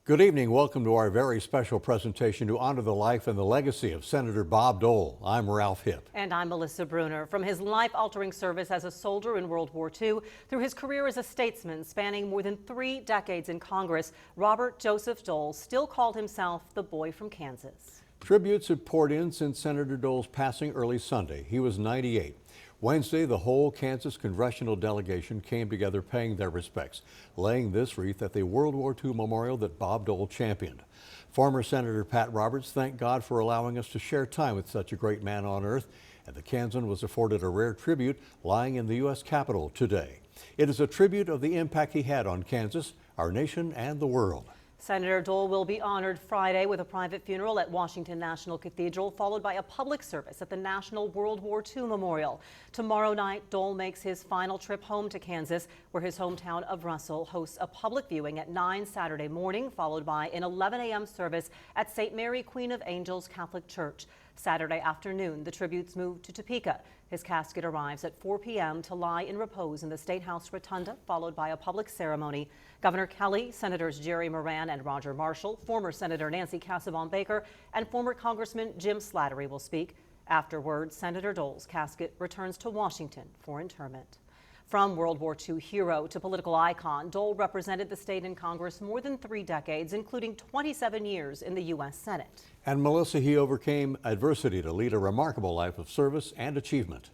Good evening. Welcome to our very special presentation to honor the life and the legacy of Senator Bob Dole. I'm Ralph Hipp. And I'm Melissa Bruner. From his life-altering service as a soldier in World War II through his career as a statesman spanning more than 3 decades in Congress, Robert Joseph Dole still called himself the boy from Kansas. Tributes have poured in since Senator Dole's passing early Sunday. He was 98. Wednesday, the whole Kansas congressional delegation came together paying their respects, laying this wreath at the World War II memorial that Bob Dole championed. Former Senator Pat Roberts thanked God for allowing us to share time with such a great man on earth, and the Kansan was afforded a rare tribute lying in the U.S. Capitol today. It is a tribute of the impact he had on Kansas, our nation, and the world. Senator Dole will be honored Friday with a private funeral at Washington National Cathedral, followed by a public service at the National World War II Memorial. Tomorrow night, Dole makes his final trip home to Kansas, where his hometown of Russel hosts a public viewing at 9 Saturday morning, followed by an 11 a.m. service at St. Mary Queen of Angels Catholic Church. Saturday afternoon, the tributes move to Topeka. His casket arrives at 4 p.m. to lie in repose in the State House Rotunda, followed by a public ceremony. Governor Kelly, Senators Jerry Moran and Roger Marshall, former Senator Nancy Cassavant Baker, and former Congressman Jim Slattery will speak. Afterwards, Senator Dole's casket returns to Washington for interment. From World War II hero to political icon, Dole represented the state in Congress more than 3 decades, including 27 years in the U.S. Senate. And Melissa, he overcame adversity to lead a remarkable life of service and achievement.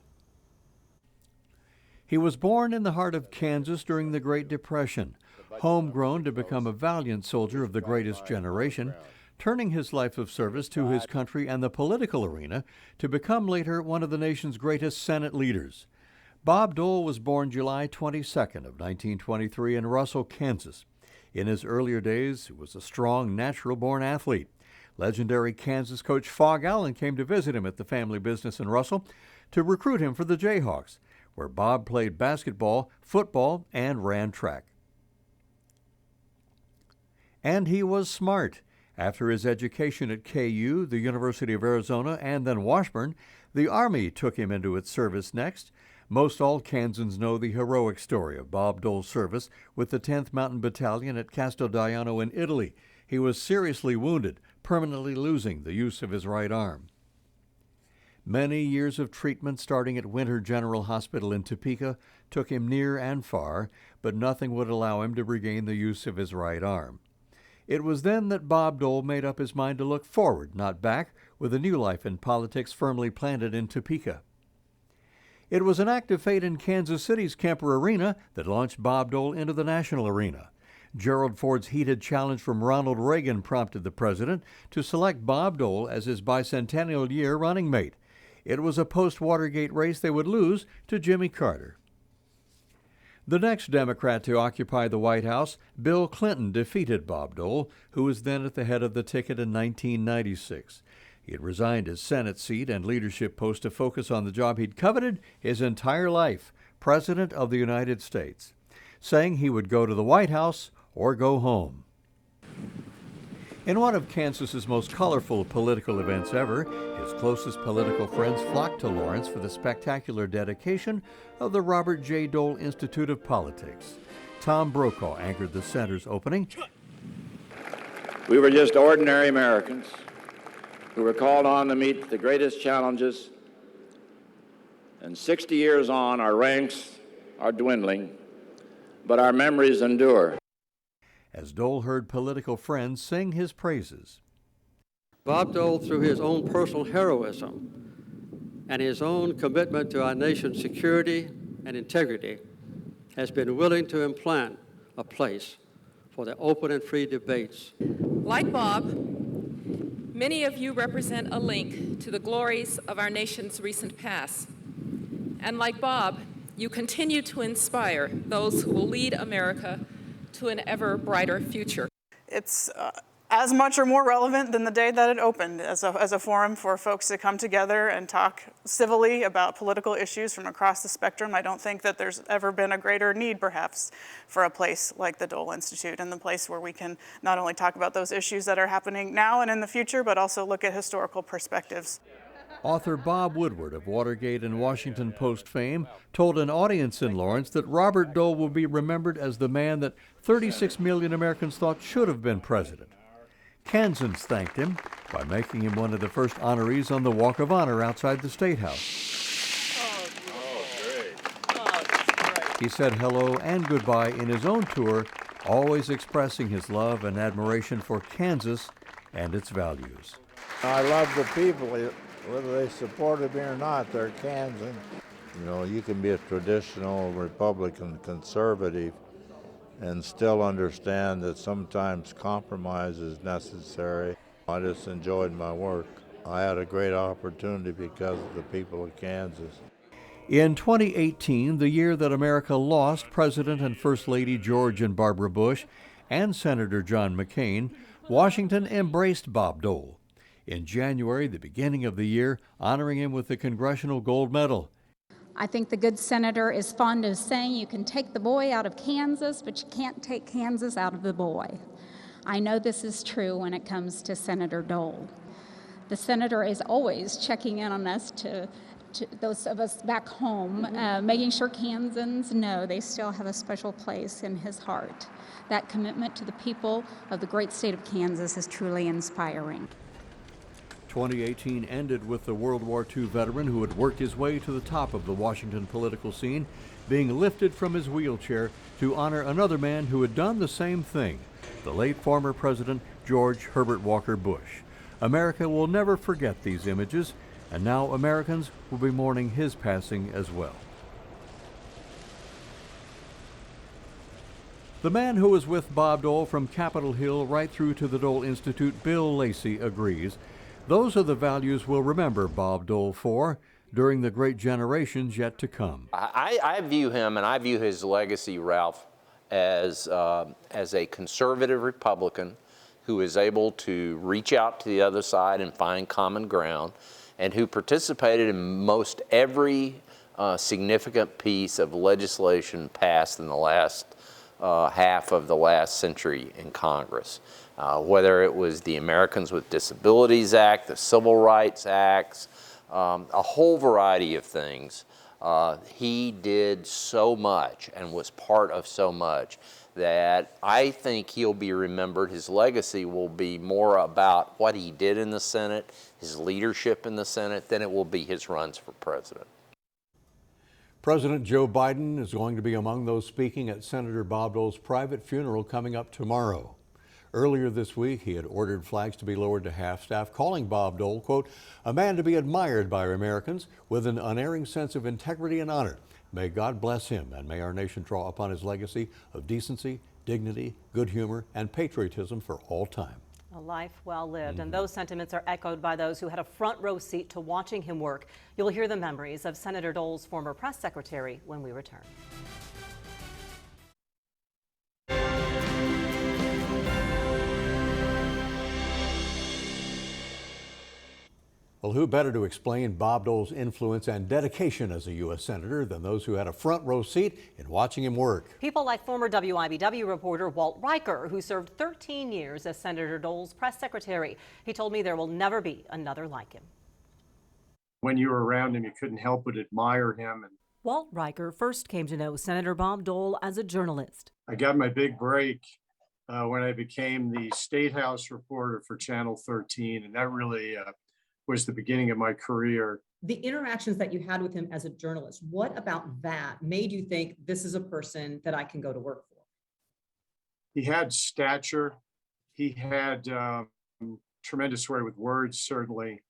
He was born in the heart of Kansas during the Great Depression, homegrown to become a valiant soldier of the greatest generation, turning his life of service to his country and the political arena to become later one of the nation's greatest Senate leaders. Bob Dole was born July 22nd of 1923 in Russel, Kansas. In his earlier days, he was a strong, natural-born athlete. Legendary Kansas coach Phog Allen came to visit him at the family business in Russel to recruit him for the Jayhawks, where Bob played basketball, football, and ran track. And he was smart. After his education at KU, the University of Arizona, and then Washburn, the Army took him into its service next. Most all Kansans know the heroic story of Bob Dole's service with the 10th Mountain Battalion at Casteldiano in Italy. He was seriously wounded, permanently losing the use of his right arm. Many years of treatment, starting at Winter General Hospital in Topeka, took him near and far, but nothing would allow him to regain the use of his right arm. It was then that Bob Dole made up his mind to look forward, not back, with a new life in politics firmly planted in Topeka. It was an act of fate in Kansas City's Kemper Arena that launched Bob Dole into the national arena. Gerald Ford's heated challenge from Ronald Reagan prompted the president to select Bob Dole as his bicentennial year running mate. It was a post-Watergate race they would lose to Jimmy Carter. The next Democrat to occupy the White House, Bill Clinton, defeated Bob Dole, who was then at the head of the ticket in 1996. He had resigned his Senate seat and leadership post to focus on the job he'd coveted his entire life, President of the United States, saying he would go to the White House or go home. In one of Kansas's most colorful political events ever, his closest political friends flocked to Lawrence for the spectacular dedication of the Robert J. Dole Institute of Politics. Tom Brokaw anchored the center's opening. We were just ordinary Americans who were called on to meet the greatest challenges, and 60 years on, our ranks are dwindling, but our memories endure. As Dole heard political friends sing his praises. Bob Dole, through his own personal heroism and his own commitment to our nation's security and integrity, has been willing to implant a place for the open and free debates. Like Bob, many of you represent a link to the glories of our nation's recent past. And like Bob, you continue to inspire those who will lead America to an ever brighter future. It's as much or more relevant than the day that it opened as a forum for folks to come together and talk civilly about political issues from across the spectrum. I don't think that there's ever been a greater need, perhaps, for a place like the Dole Institute, and the place where we can not only talk about those issues that are happening now and in the future, but also look at historical perspectives. Author Bob Woodward of Watergate and Washington Post fame told an audience in Lawrence that Robert Dole will be remembered as the man that 36 million Americans thought should have been president. Kansans thanked him by making him one of the first honorees on the Walk of Honor outside the State House. He said hello and goodbye in his own tour, always expressing his love and admiration for Kansas and its values. I love the people, whether they supported me or not, they're Kansan. You know, you can be a traditional Republican conservative and still understand that sometimes compromise is necessary. I just enjoyed my work. I had a great opportunity because of the people of Kansas. In 2018, the year that America lost President and First Lady George and Barbara Bush and Senator John McCain, Washington embraced Bob Dole. In January, the beginning of the year, honoring him with the Congressional Gold Medal. I think the good senator is fond of saying you can take the boy out of Kansas, but you can't take Kansas out of the boy. I know this is true when it comes to Senator Dole. The senator is always checking in on us to those of us back home, making sure Kansans know they still have a special place in his heart. That commitment to the people of the great state of Kansas is truly inspiring. 2018 ended with the World War II veteran who had worked his way to the top of the Washington political scene being lifted from his wheelchair to honor another man who had done the same thing, the late former President George Herbert Walker Bush. America will never forget these images, and now Americans will be mourning his passing as well. The man who was with Bob Dole from Capitol Hill right through to the Dole Institute, Bill Lacey, agrees. Those are the values we'll remember Bob Dole for during the great generations yet to come. I view him, and I view his legacy, Ralph, as a conservative Republican who is able to reach out to the other side and find common ground, and who participated in most every significant piece of legislation passed in the last half of the last century in Congress. Whether it was the Americans with Disabilities Act, the Civil Rights Acts, a whole variety of things. He did so much and was part of so much that I think he'll be remembered. His legacy will be more about what he did in the Senate, his leadership in the Senate, than it will be his runs for president. President Joe Biden is going to be among those speaking at Senator Bob Dole's private funeral coming up tomorrow. Earlier this week, he had ordered flags to be lowered to half-staff, calling Bob Dole, quote, a man to be admired by Americans with an unerring sense of integrity and honor. May God bless him, and may our nation draw upon his legacy of decency, dignity, good humor, and patriotism for all time. A life well lived, and those sentiments are echoed by those who had a front row seat to watching him work. You'll hear the memories of Senator Dole's former press secretary when we return. Well, who better to explain Bob Dole's influence and dedication as a U.S. Senator than those who had a front row seat in watching him work? People like former WIBW reporter Walt Riker, who served 13 years as Senator Dole's press secretary. He told me there will never be another like him. When you were around him, you couldn't help but admire him. And Walt Riker first came to know Senator Bob Dole as a journalist. I got my big break when I became the State House reporter for Channel 13, and that really was the beginning of my career. The interactions that you had with him as a journalist, what about that made you think this is a person that I can go to work for? He had stature. He had tremendous way with words, certainly.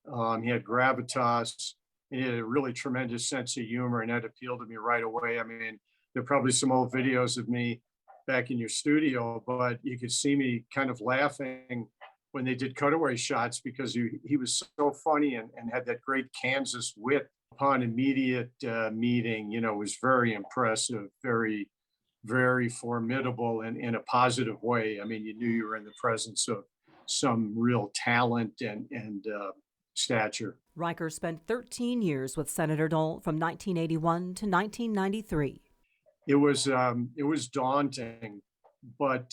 He had gravitas. And he had a really tremendous sense of humor, and that appealed to me right away. I mean, there are probably some old videos of me back in your studio, but you could see me kind of laughing when they did cutaway shots because he was so funny and had that great Kansas wit. Upon immediate meeting, you know, was very impressive, very, very formidable in a positive way. I mean, you knew you were in the presence of some real talent and stature. Riker spent 13 years with Senator Dole from 1981 to 1993. It was daunting, but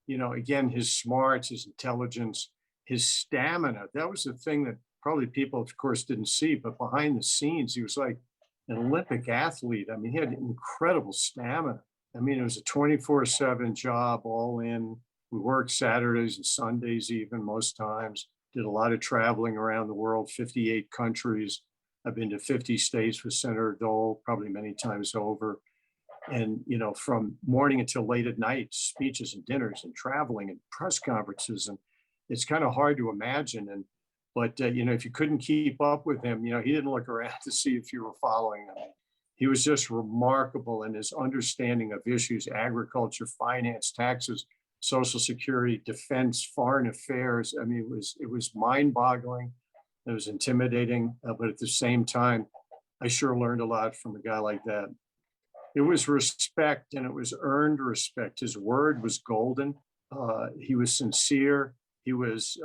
you know, again, his smarts, his intelligence, his stamina, that was the thing that probably people, of course, didn't see, but behind the scenes, he was like an Olympic athlete. I mean, he had incredible stamina. I mean, it was a 24/7 job, all in. We worked Saturdays and Sundays even most times, did a lot of traveling around the world, 58 countries. I've been to 50 states with Senator Dole, probably many times over. And, you know, from morning until late at night, speeches and dinners and traveling and press conferences. And it's kind of hard to imagine. But you know, if you couldn't keep up with him, you know, he didn't look around to see if you were following him. He was just remarkable in his understanding of issues, agriculture, finance, taxes, Social Security, defense, foreign affairs. I mean, it was mind-boggling. It was intimidating, but at the same time, I sure learned a lot from a guy like that. It was respect, and it was earned respect. His word was golden. He was sincere. He was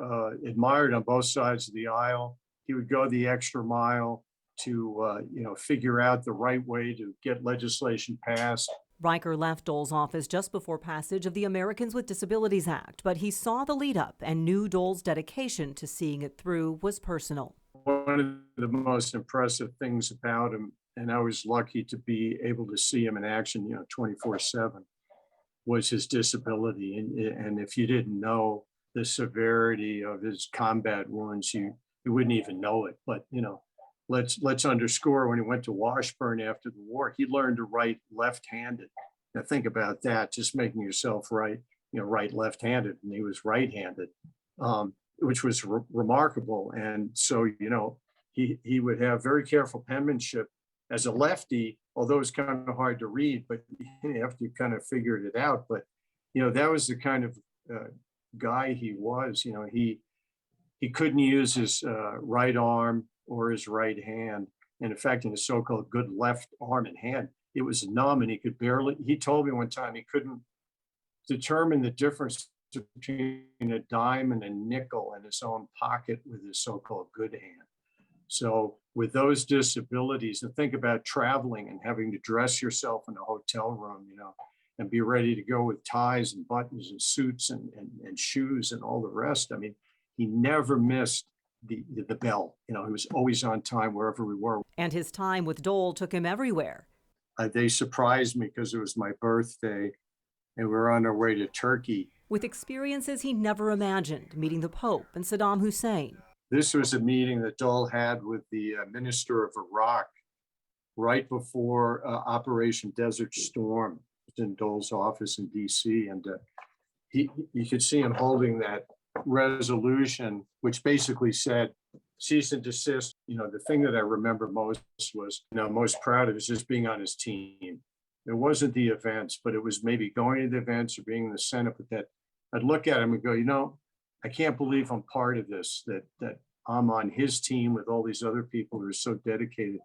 admired on both sides of the aisle. He would go the extra mile to you know, figure out the right way to get legislation passed. Riker left Dole's office just before passage of the Americans with Disabilities Act, but he saw the lead up and knew Dole's dedication to seeing it through was personal. One of the most impressive things about him, and I was lucky to be able to see him in action, you know, 24/7, was his disability. And if you didn't know the severity of his combat wounds, you wouldn't even know it. But, you know, let's underscore, when he went to Washburn after the war, he learned to write left-handed. Now think about that, just making yourself write, you know, write left-handed, and he was right-handed, which was remarkable. And so, you know, he would have very careful penmanship as a lefty, although it's kind of hard to read, but after you kind of figured it out. But, you know, that was the kind of guy he was. You know, he couldn't use his right arm or his right hand. And in fact, in his so-called good left arm and hand, it was numb, and he told me one time he couldn't determine the difference between a dime and a nickel in his own pocket with his so-called good hand. So with those disabilities, and think about traveling and having to dress yourself in a hotel room, you know, and be ready to go with ties and buttons and suits and shoes and all the rest. I mean, he never missed the bell. You know, he was always on time wherever we were. And his time with Dole took him everywhere. They surprised me because it was my birthday and we were on our way to Turkey. With experiences he never imagined, meeting the Pope and Saddam Hussein. This was a meeting that Dole had with the minister of Iraq right before Operation Desert Storm. It was in Dole's office in DC, and you could see him holding that resolution, which basically said cease and desist. You know, the thing that I remember most was, you know, most proud of is just being on his team. It wasn't the events, but it was maybe going to the events or being in the Senate. But that I'd look at him and go, you know, I can't believe I'm part of this, that I'm on his team with all these other people who are so dedicated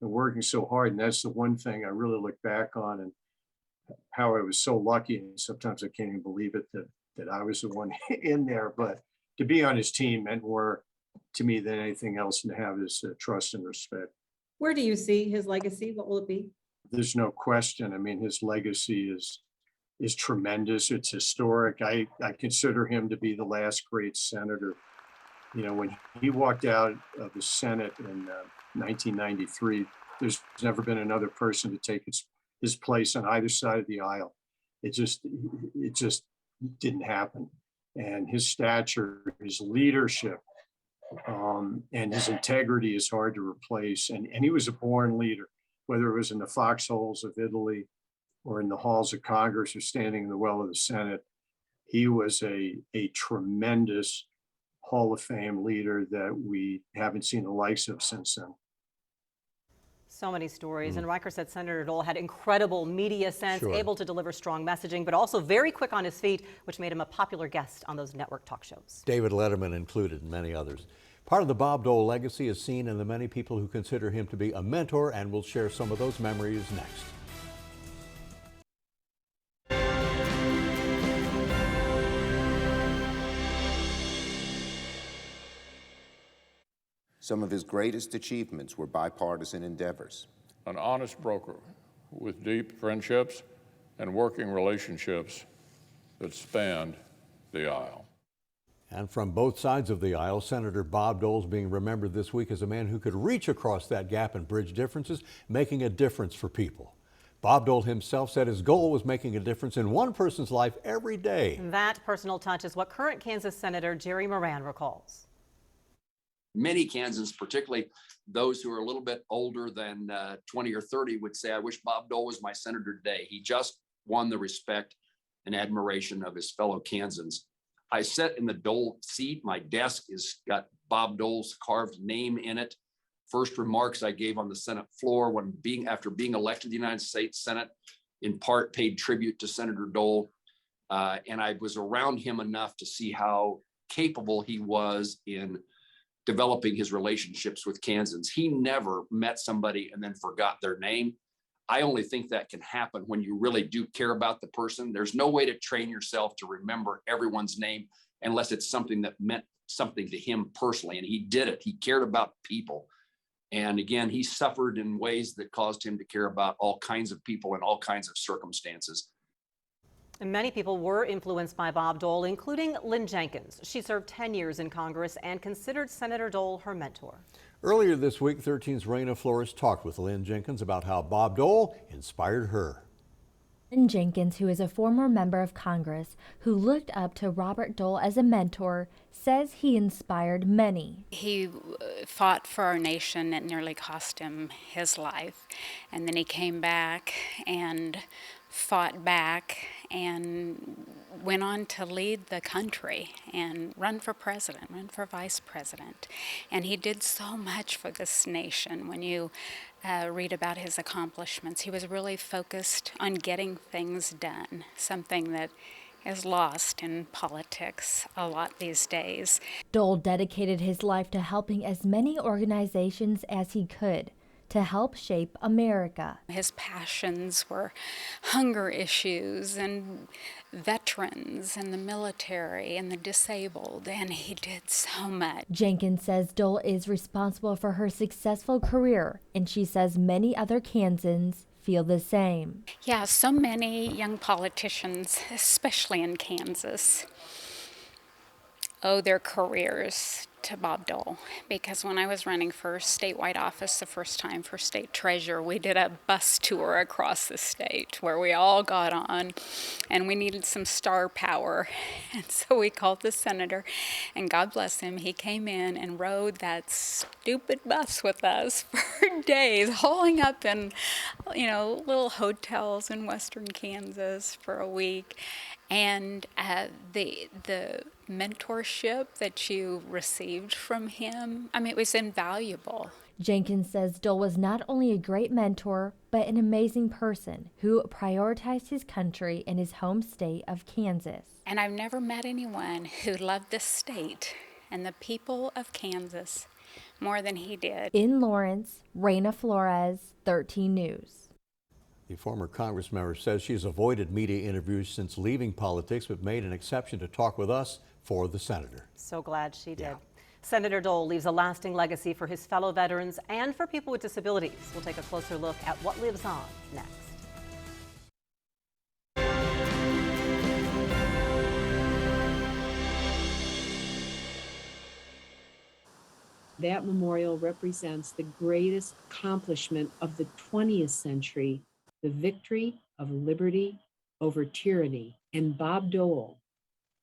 and working so hard. And that's the one thing I really look back on, and how I was so lucky. And sometimes I can't even believe it that I was the one in there. But to be on his team meant more to me than anything else, and to have his trust and respect. Where do you see his legacy? What will it be? There's no question. I mean, his legacy is tremendous. It's historic. I consider him to be the last great senator. You know, when he walked out of the Senate in 1993, there's never been another person to take his place on either side of the aisle. It just didn't happen. And his stature, his leadership, and his integrity is hard to replace. And he was a born leader, whether it was in the foxholes of Italy or in the halls of Congress or standing in the well of the Senate. He was a tremendous Hall of Fame leader that we haven't seen the likes of since then. So many stories. And Riker said Senator Dole had incredible media sense, able to deliver strong messaging, but also very quick on his feet, which made him a popular guest on those network talk shows. David Letterman included, and many others. Part of the Bob Dole legacy is seen in the many people who consider him to be a mentor, and we'll share some of those memories next. Some of his greatest achievements were bipartisan endeavors. An honest broker with deep friendships and working relationships that spanned the aisle. And from both sides of the aisle, Senator Bob Dole is being remembered this week as a man who could reach across that gap and bridge differences, making a difference for people. Bob Dole himself said his goal was making a difference in one person's life every day. That personal touch is what current Kansas Senator Jerry Moran recalls. Many Kansans, particularly those who are a little bit older than 20 or 30, would say, I wish Bob Dole was my senator today. He just won the respect and admiration of his fellow Kansans. I sit in the Dole seat. My desk has got Bob Dole's carved name in it. First remarks I gave on the Senate floor after being elected to the United States Senate, in part paid tribute to Senator Dole. And I was around him enough to see how capable he was in developing his relationships with Kansans. He never met somebody and then forgot their name. I only think that can happen when you really do care about the person. There's no way to train yourself to remember everyone's name unless it's something that meant something to him personally. And he did it. He cared about people. And again, he suffered in ways that caused him to care about all kinds of people in all kinds of circumstances. And many people were influenced by Bob Dole, including Lynn Jenkins. She served 10 years in Congress and considered Senator Dole her mentor. Earlier this week, 13's Raina Flores talked with Lynn Jenkins about how Bob Dole inspired her. Lynn Jenkins, who is a former member of Congress who looked up to Robert Dole as a mentor, says he inspired many. He fought for our nation. It nearly cost him his life. And then he came back and fought back and went on to lead the country and run for president, run for vice president. And he did so much for this nation. When you read about his accomplishments, he was really focused on getting things done, something that is lost in politics a lot these days. Dole dedicated his life to helping as many organizations as he could to help shape America. His passions were hunger issues and veterans and the military and the disabled, and he did so much. Jenkins says Dole is responsible for her successful career, and she says many other Kansans feel the same. Yeah, so many young politicians, especially in Kansas, owe their careers to Bob Dole, because when I was running for statewide office the first time for state treasurer, we did a bus tour across the state where we all got on and we needed some star power. And so we called the senator, and God bless him, he came in and rode that stupid bus with us for days, hauling up in, little hotels in western Kansas for a week. And the mentorship that you received from him, it was invaluable. Jenkins says Dole was not only a great mentor, but an amazing person who prioritized his country in his home state of Kansas. And I've never met anyone who loved this state and the people of Kansas more than he did. In Lawrence, Raina Flores, 13 News. The former Congress member says she's avoided media interviews since leaving politics, but made an exception to talk with us for the senator. So glad she did. Yeah. Senator Dole leaves a lasting legacy for his fellow veterans and for people with disabilities. We'll take a closer look at what lives on next. That memorial represents the greatest accomplishment of the 20th century, the victory of liberty over tyranny, and Bob Dole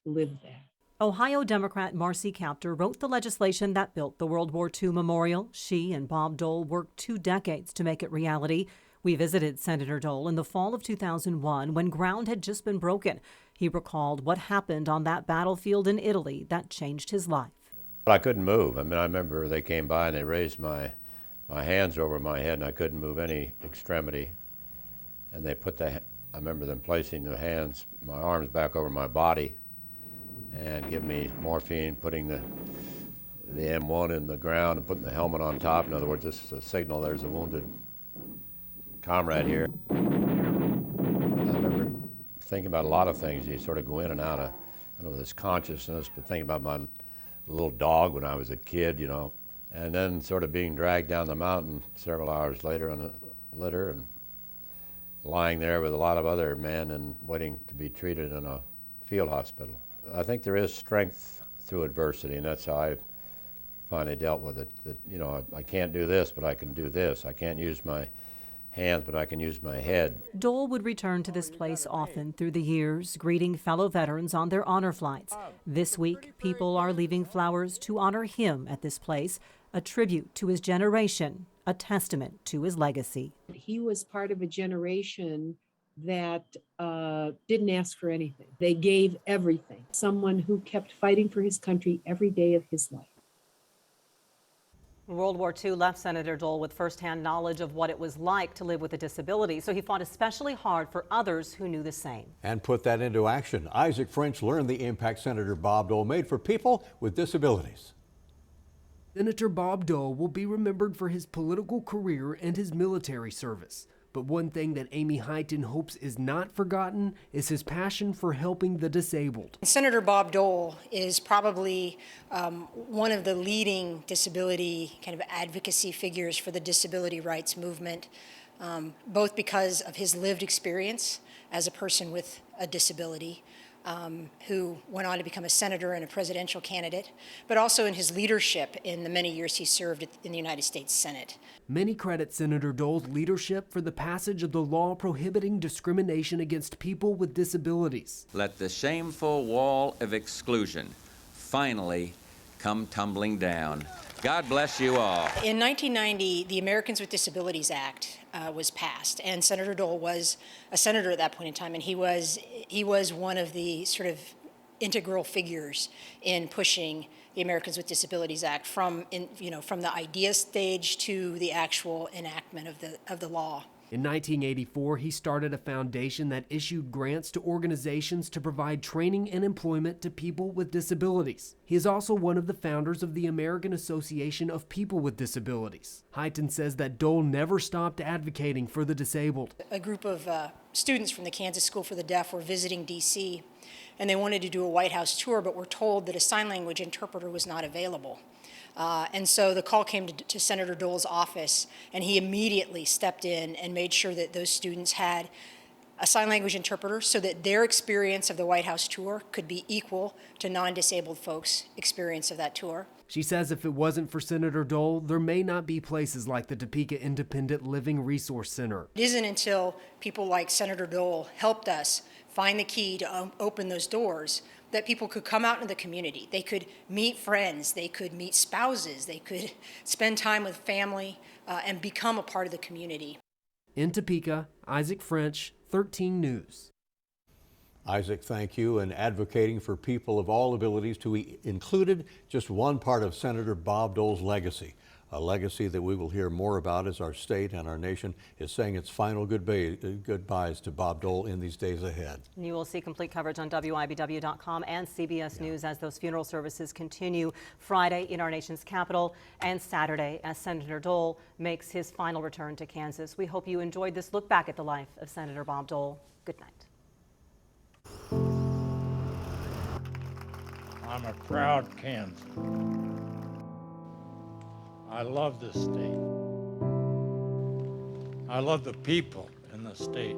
lived that. Ohio Democrat Marcy Kaptur wrote the legislation that built the World War II memorial. She and Bob Dole worked 2 decades to make it reality. We visited Senator Dole in the fall of 2001 when ground had just been broken. He recalled what happened on that battlefield in Italy that changed his life. I couldn't move. I remember they came by and they raised my hands over my head, and I couldn't move any extremity. And they put I remember them placing my arms back over my body and giving me morphine, putting the M1 in the ground and putting the helmet on top. In other words, this is a signal there's a wounded comrade here. I remember thinking about a lot of things. You sort of go in and out of this consciousness, but thinking about my little dog when I was a kid, and then sort of being dragged down the mountain several hours later on a litter and lying there with a lot of other men and waiting to be treated in a field hospital. I think there is strength through adversity, and that's how I finally dealt with it. That, you know, I can't do this, but I can do this. I can't use my hands, but I can use my head. Dole would return to this place often through the years, greeting fellow veterans on their honor flights. This week, people are leaving flowers to honor him at this place, a tribute to his generation, a testament to his legacy. He was part of a generation that didn't ask for anything. They gave everything. Someone who kept fighting for his country every day of his life. World War II left Senator Dole with firsthand knowledge of what it was like to live with a disability, so he fought especially hard for others who knew the same. And put that into action. Isaac French learned the impact Senator Bob Dole made for people with disabilities. Senator Bob Dole will be remembered for his political career and his military service. But one thing that Amy Heighton hopes is not forgotten is his passion for helping the disabled. Senator Bob Dole is probably one of the leading disability kind of advocacy figures for the disability rights movement, both because of his lived experience as a person with a disability, who went on to become a senator and a presidential candidate, but also in his leadership in the many years he served in the United States Senate. Many credit Senator Dole's leadership for the passage of the law prohibiting discrimination against people with disabilities. Let the shameful wall of exclusion finally come tumbling down. God bless you all. In 1990, the Americans with Disabilities Act was passed, and Senator Dole was a senator at that point in time, and he was one of the sort of integral figures in pushing the Americans with Disabilities Act from the idea stage to the actual enactment of the law. In 1984, he started a foundation that issued grants to organizations to provide training and employment to people with disabilities. He is also one of the founders of the American Association of People with Disabilities. Heighton says that Dole never stopped advocating for the disabled. A group of students from the Kansas School for the Deaf were visiting D.C., and they wanted to do a White House tour, but were told that a sign language interpreter was not available. And so the call came to Senator Dole's office, and he immediately stepped in and made sure that those students had a sign language interpreter so that their experience of the White House tour could be equal to non-disabled folks' experience of that tour. She says if it wasn't for Senator Dole, there may not be places like the Topeka Independent Living Resource Center. It isn't until people like Senator Dole helped us find the key to open those doors that people could come out into the community. They could meet friends, they could meet spouses, they could spend time with family and become a part of the community. In Topeka, Isaac French, 13 News. Isaac, thank you. And advocating for people of all abilities to be included, just one part of Senator Bob Dole's legacy. A legacy that we will hear more about as our state and our nation is saying its final goodbyes to Bob Dole in these days ahead. You will see complete coverage on WIBW.com and CBS News as those funeral services continue Friday in our nation's capital and Saturday as Senator Dole makes his final return to Kansas. We hope you enjoyed this look back at the life of Senator Bob Dole. Good night. I'm a proud Kansan. I love this state. I love the people in the state.